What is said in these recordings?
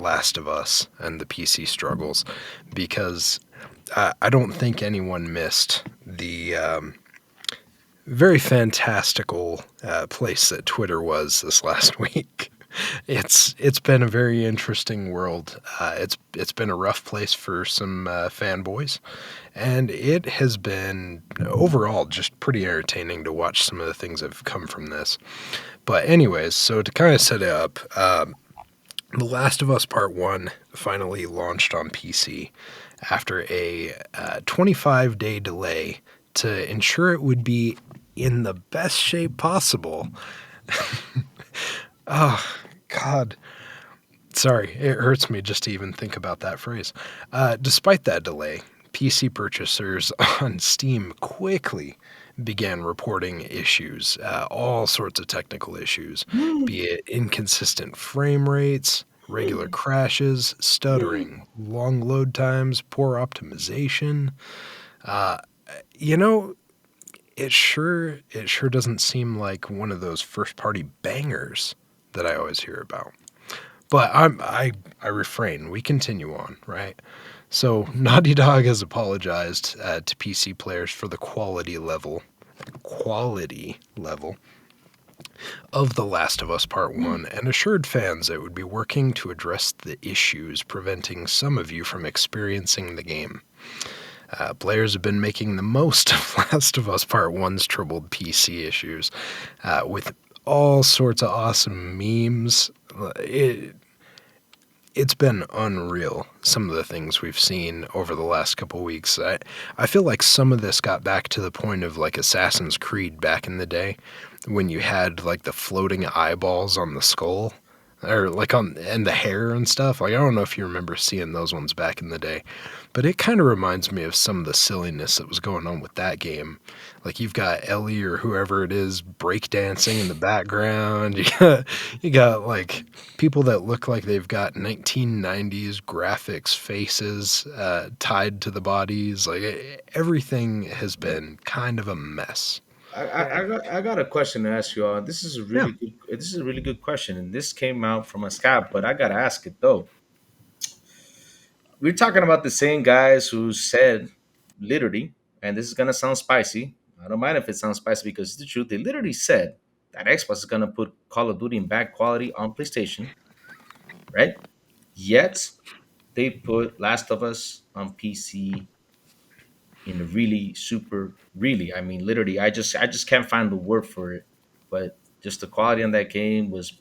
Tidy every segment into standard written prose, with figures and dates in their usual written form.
Last of Us and the PC struggles, because I don't think anyone missed the very fantastical place that Twitter was this last week. It's been a very interesting world. It's been a rough place for some fanboys, and it has been overall just pretty entertaining to watch some of the things that have come from this. But anyways, so to kind of set it up, The Last of Us Part 1 finally launched on PC after a 25-day delay to ensure it would be in the best shape possible. Oh, God. Sorry, it hurts me just to even think about that phrase. Despite that delay, PC purchasers on Steam quickly began reporting issues, all sorts of technical issues, be it inconsistent frame rates, regular crashes, stuttering, long load times, poor optimization. You know, it sure doesn't seem like one of those first-party bangers that I always hear about. But I refrain. We continue on, right? So Naughty Dog has apologized to PC players for the quality level of The Last of Us Part 1 and assured fans it would be working to address the issues preventing some of you from experiencing the game. Players have been making the most of Last of Us Part 1's troubled PC issues with all sorts of awesome memes. It's been unreal, some of the things we've seen over the last couple weeks. I feel like some of this got back to the point of like Assassin's Creed back in the day, when you had like the floating eyeballs on the skull, or like and the hair and stuff. Like, I don't know if you remember seeing those ones back in the day, but it kind of reminds me of some of the silliness that was going on with that game. Like, you've got Ellie or whoever it is breakdancing in the background. You got like people that look like they've got 1990s graphics faces tied to the bodies. Like, everything has been kind of a mess. I got a question to ask you all. This is a Yeah. really good. This is a really good question, and this came out from a scab, but I gotta ask it though. We're talking about the same guys who said literally, and this is gonna sound spicy. I don't mind if it sounds spicy because it's the truth. They literally said that Xbox is gonna put Call of Duty in bad quality on PlayStation, right? Yet they put Last of Us on PC in a really super really. I mean, literally, I just can't find the word for it, but just the quality on that game was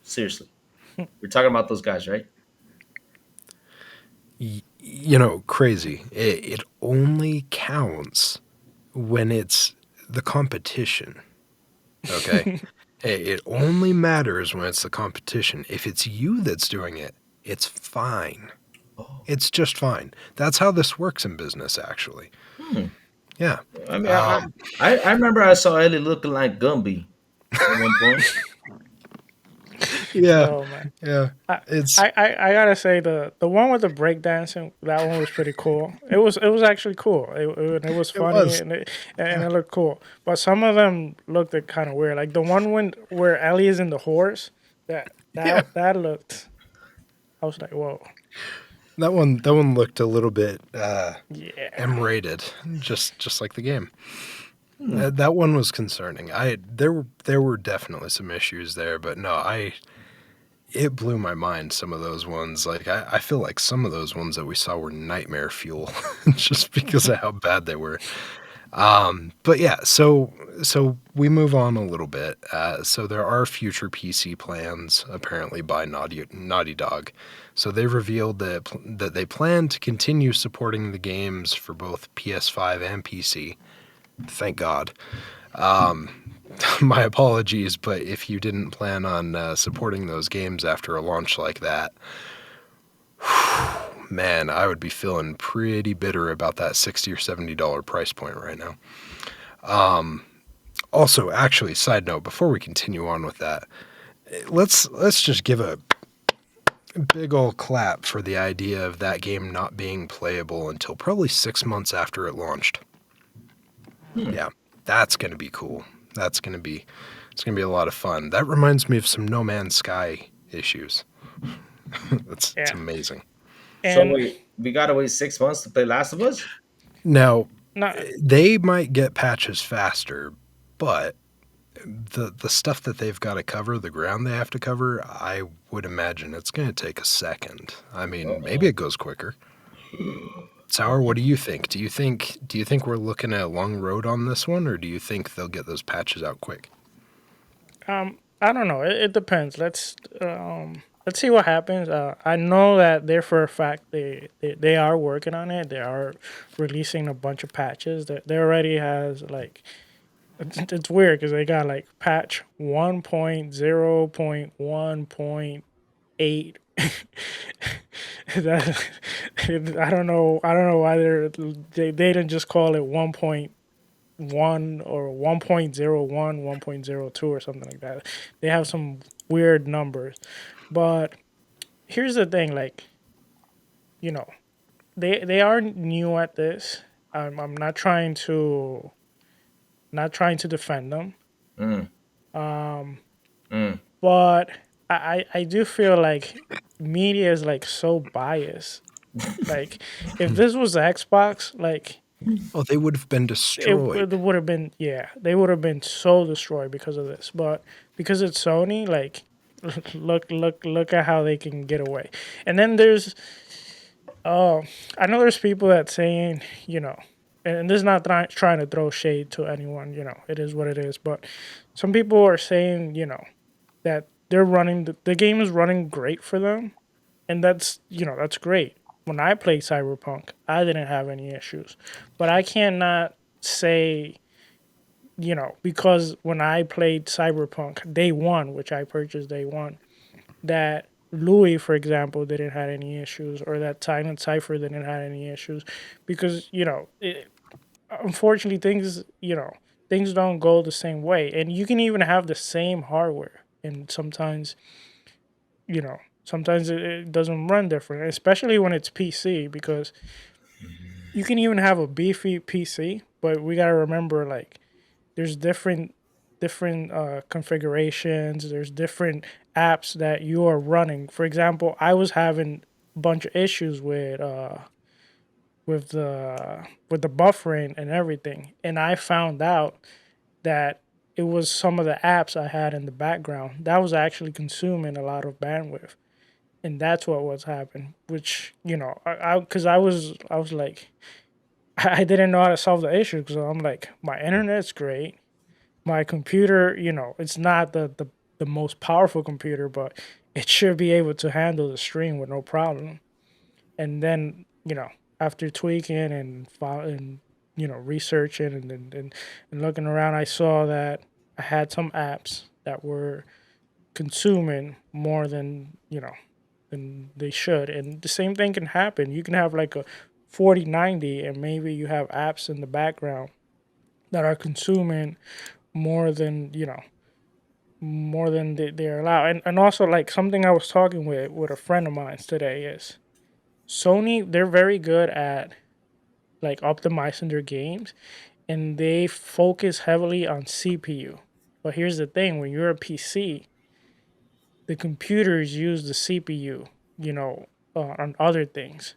seriously. We're talking about those guys, right? Crazy. It only counts when it's the competition. Okay. It only matters when it's the competition. If it's you that's doing it, it's fine. Oh, It's just fine. That's how this works in business, actually. hmm. Yeah. I mean, Um, I remember I saw Ellie looking like Gumby at one point. yeah. Oh man, Yeah. I, It's, I gotta say the one with the breakdancing, that one was pretty cool. It was actually cool. It was it funny, was. and Yeah. it looked cool. But some of them looked kind of weird. Like the one where Ellie is in the horse. That Yeah. that looked. I was like, whoa, That one looked a little bit yeah. M-rated, just like the game. Hmm. That one was concerning. There were definitely some issues there, but no, it blew my mind, some of those ones. Like, I feel like some of those ones that we saw were nightmare fuel just because of how bad they were. But yeah, so we move on a little bit. So there are future PC plans apparently by Naughty Dog. So they revealed that they plan to continue supporting the games for both PS5 and PC. Thank God. My apologies, but if you didn't plan on supporting those games after a launch like that, man, I would be feeling pretty bitter about that $60 or $70 price point right now. Also, actually, side note, before we continue on with that, let's just give a big old clap for the idea of that game not being playable until probably 6 months after it launched. Hmm. Yeah, that's going to be cool. It's going to be a lot of fun. That reminds me of some No Man's Sky issues. It's Yeah, amazing. So and wait, we gotta wait 6 months to play Last of Us? Now, not they might get patches faster, but the stuff that they've got to cover, the ground they have to cover, I would imagine it's going to take a second. I mean, maybe Uh-oh. it goes quicker. Sour, what do you think? Do you think we're looking at a long road on this one, or do you think they'll get those patches out quick? I don't know. It depends. Let's see what happens. I know that they're for a fact they are working on it. They are releasing a bunch of patches. That they already has like it's weird because they got like patch 1.0.1.8. That I don't know why they didn't just call it 1.1 or 1.01, 1.02 or something like that. They have some weird numbers. But here's the thing, like, you know, they are new at this. I'm not trying to defend them. Mm, mm. But I do feel like media is like so biased. Like if this was Xbox, like Oh, they would have been it destroyed. would have been, yeah, they would have been so destroyed because of this. But because it's Sony, like look at how they can get away. And then there's I know there's people that saying, and this is not trying to throw shade to anyone, it is what it is, but some people are saying, that they're running the game is running great for them, and that's great. When I played Cyberpunk, I didn't have any issues, but I cannot say, because when I played Cyberpunk day one, which I purchased day one, that Louis, for example, didn't have any issues, or that Silent Cypher didn't have any issues, because unfortunately things don't go the same way, and you can even have the same hardware, and sometimes it doesn't run different, especially when it's PC, because you can even have a beefy PC, but we gotta remember, like, there's different configurations. There's different apps that you are running. For example, I was having a bunch of issues with the buffering and everything, and I found out that it was some of the apps I had in the background that was actually consuming a lot of bandwidth, and that's what was happening. Which because I was like, I didn't know how to solve the issue, because I'm like, my internet's great, my computer, it's not the most powerful computer, but it should be able to handle the stream with no problem. And then, after tweaking and researching and looking around, I saw that I had some apps that were consuming more than they should. And the same thing can happen. You can have like a 4090, and maybe you have apps in the background that are consuming more than they're allowed. And also, like, something I was talking with a friend of mine today is Sony, they're very good at like optimizing their games, and they focus heavily on CPU. But here's the thing, when you're a PC, the computers use the CPU, on other things.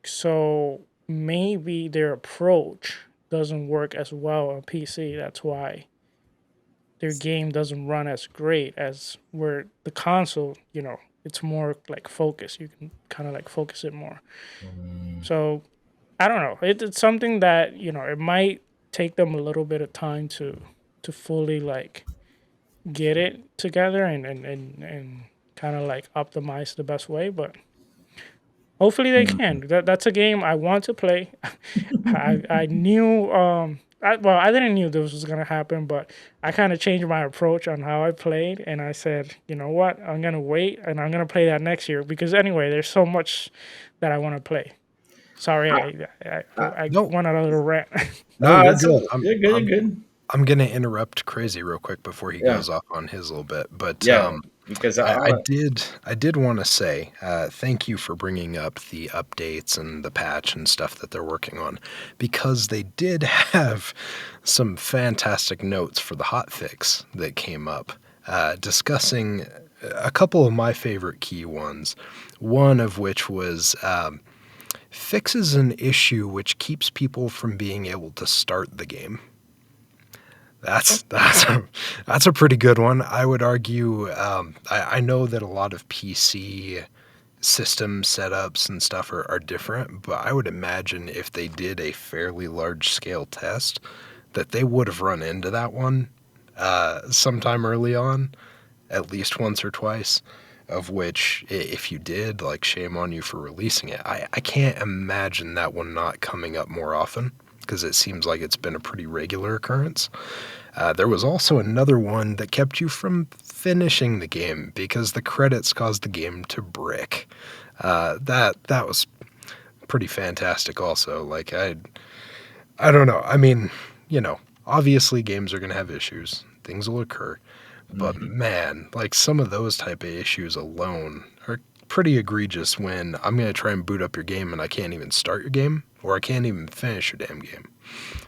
So maybe their approach doesn't work as well on PC. That's why their game doesn't run as great as where the console, it's more like focus. You can kind of like focus it more. So I don't know. It's something that, it might take them a little bit of time to fully like get it together and kind of like optimize the best way, but hopefully they can. That's a game I want to play. I knew I didn't knew this was gonna happen, but I kind of changed my approach on how I played, and I said, you know what, I'm gonna wait and I'm gonna play that next year, because anyway, there's so much that I want to play. Sorry, I No, went on a little rant. no, you're That's good. you're good. You're good. I'm gonna interrupt Crazy real quick before he Yeah, goes off on his little bit, but yeah. Because I, I'm I a, did want to say thank you for bringing up the updates and the patch and stuff that they're working on, because they did have some fantastic notes for the hotfix that came up, discussing a couple of my favorite key ones, one of which was fixes an issue which keeps people from being able to start the game. That's a pretty good one. I would argue. I know that a lot of PC system setups and stuff are different, but I would imagine if they did a fairly large scale test, that they would have run into that one sometime early on, at least once or twice. Of which, if you did, like, shame on you for releasing it. I can't imagine that one not coming up more often, because it seems like it's been a pretty regular occurrence. There was also another one that kept you from finishing the game because the credits caused the game to brick. That was pretty fantastic also. Like, I don't know. I mean, obviously games are going to have issues. Things will occur. But man, like, some of those type of issues alone are pretty egregious when I'm going to try and boot up your game and I can't even start your game, or I can't even finish your damn game.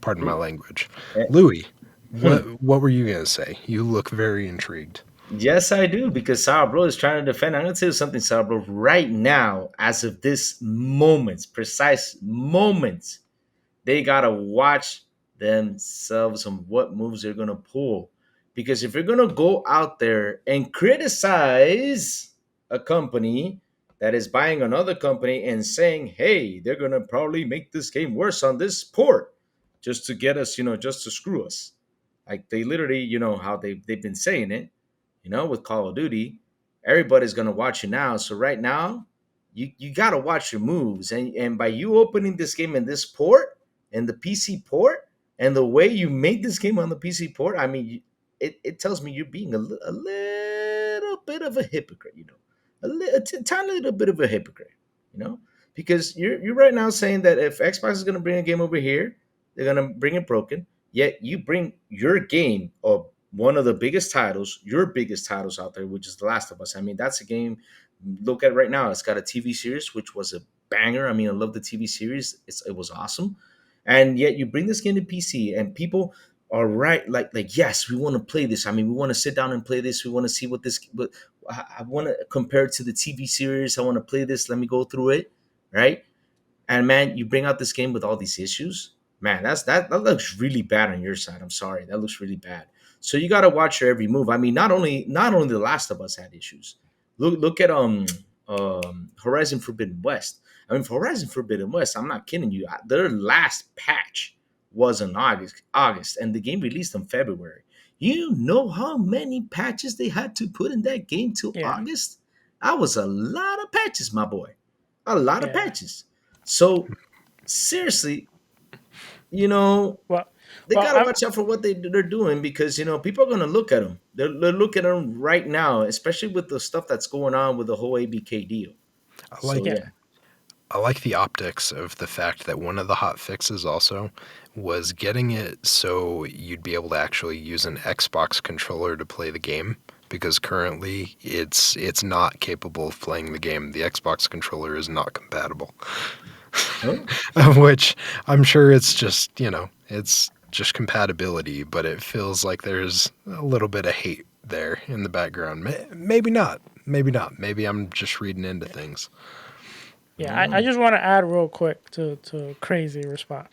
Pardon my language. Louis, what were you going to say? You look very intrigued. Yes, I do, because Sourblow is trying to defend. I'm going to tell you something, Sourblow. Right now, as of this moment, precise moment, they got to watch themselves on what moves they're going to pull. Because if you're going to go out there and criticize a company that is buying another company and saying, hey, they're going to probably make this game worse on this port just to get us, just to screw us. Like, they literally, how they've been saying it, with Call of Duty, everybody's gonna watch you now. So right now, you gotta watch your moves. And by you opening this game in this port and the PC port and the way you made this game on the PC port, I mean, it tells me you're being a little bit of a hypocrite, a tiny little bit of a hypocrite, because you're right now saying that if Xbox is gonna bring a game over here, they're gonna bring it broken. Yet you bring your game or one of the biggest titles, your biggest titles out there, which is The Last of Us. I mean, that's a game. Look at it right now. It's got a TV series, which was a banger. I mean, I love the TV series. It was awesome. And yet you bring this game to PC and people are right. Like, yes, we want to play this. I mean, we want to sit down and play this. We want to see but I want to compare it to the TV series. I want to play this. Let me go through it. Right. And man, you bring out this game with all these issues. Man, that looks really bad on your side. I'm sorry. That looks really bad. So you got to watch your every move. I mean, not only The Last of Us had issues. Look at Horizon Forbidden West. I mean, for Horizon Forbidden West, I'm not kidding you. Their last patch was in August, and the game released in February. You know how many patches they had to put in that game till Yeah. August? That was a lot of patches, my boy. A lot of Yeah. patches. So seriously, Well, they well, gotta watch out for what they're doing, because people are gonna look at them. They're looking at them right now, especially with the stuff that's going on with the whole ABK deal. I So like yeah, yeah, I like the optics of the fact that one of the hot fixes also was getting it so you'd be able to actually use an Xbox controller to play the game, because currently it's not capable of playing the game. The Xbox controller is not compatible. huh? Which I'm sure it's just, it's just compatibility, but it feels like there's a little bit of hate there in the background. Maybe not. Maybe not. Maybe I'm just reading into things. yeah. I just want to add real quick to crazy response.